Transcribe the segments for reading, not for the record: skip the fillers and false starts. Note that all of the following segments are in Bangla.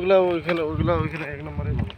না ওগুলা ওইখানে এক নম্বরে ভালো।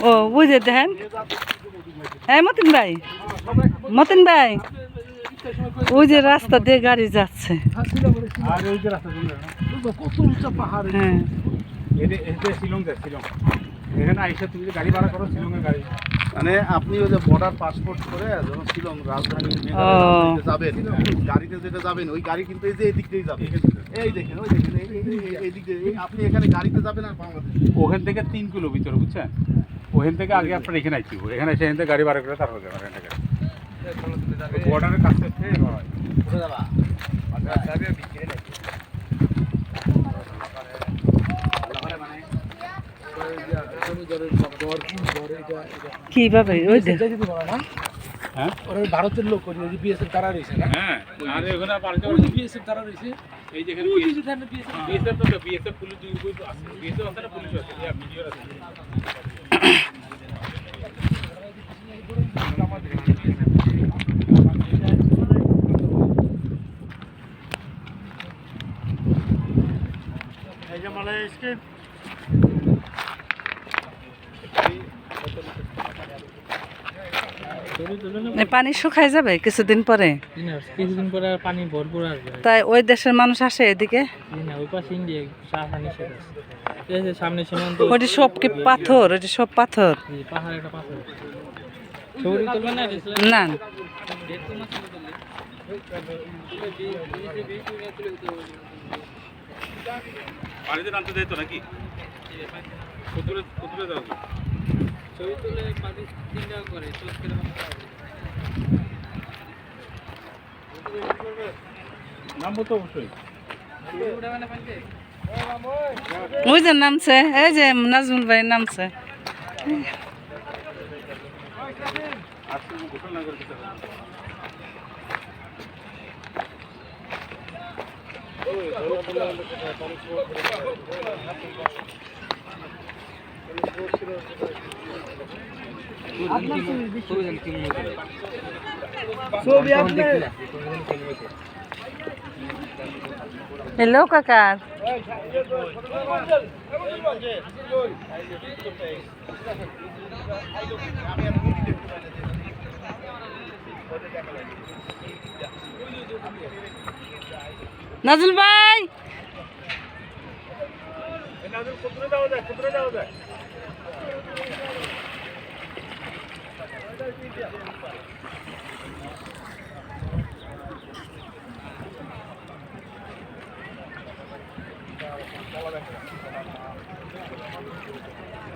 ও বুঝে দেখেন। হ্যাঁ মতিন ভাই ওই যে রাস্তা দিয়ে গাড়ি যাচ্ছে। হ্যাঁ মানে আপনি ওই যে বর্ডার পাসপোর্ট করে যখন শিলং রাজধানী যাবেন, গাড়িতে যেটা যাবেন ওই গাড়ি কিন্তু এই যে এদিক দিয়েই যাবে। এই দেখেন, ওই দেখেন, এই দিক দিয়ে আপনি এখানে গাড়িতে যাবেন আর বাংলাদেশ ওখান থেকে 3 কিলো ভিতরে, বুঝছেন? ওখান থেকে আগে আপনার এখানে আসছি, এখানে এসে এখান থেকে গাড়ি ভাড়া করে তারপর যাবেন এখান থেকে বর্ডারের কাছে কিভাবে ওই হ্যাঁ ভারতের লোক বিএসএফ তারা রয়েছে না? হ্যাঁ আর ওখানে বিএসএফ তারা রয়েছে এই যে বিএসএফ তো বিএসএফ পুলিশ আছে, বিএসএফ আছে না, পুলিশ আছে, ভিডিও আছে। এই যে মালয়েশিয়া পানি শুকায় যাবে কিছুদিন পরে, আর পানি ভরপুর আসবে। তাই ওই দেশের মানুষ আসে এদিকে। ওই পাশে ইন্ডিয়া সামনে সীমান্ত, ওটি সব কি পাথর? ওটি সব পাথর, পাহাড় একটা পাথর। ছবি তুলবেন না না? পানিতে নামতে দেয় তো নাকি? কুতুরে যাও ছবি তুলে পানি 3 টাকা করে নামবো তো অবশ্যই। ওই যে নামছে, এই যে নাজমুল ভাই নামছে। গোসল না করে হ্যালো কাকা, নাজুল ভাই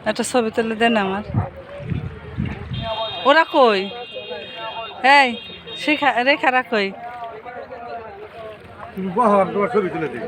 একটা ছবি তুলে দেন আমার। ওরা কই? এই রেখারা কই? ছবি তুলে দিই।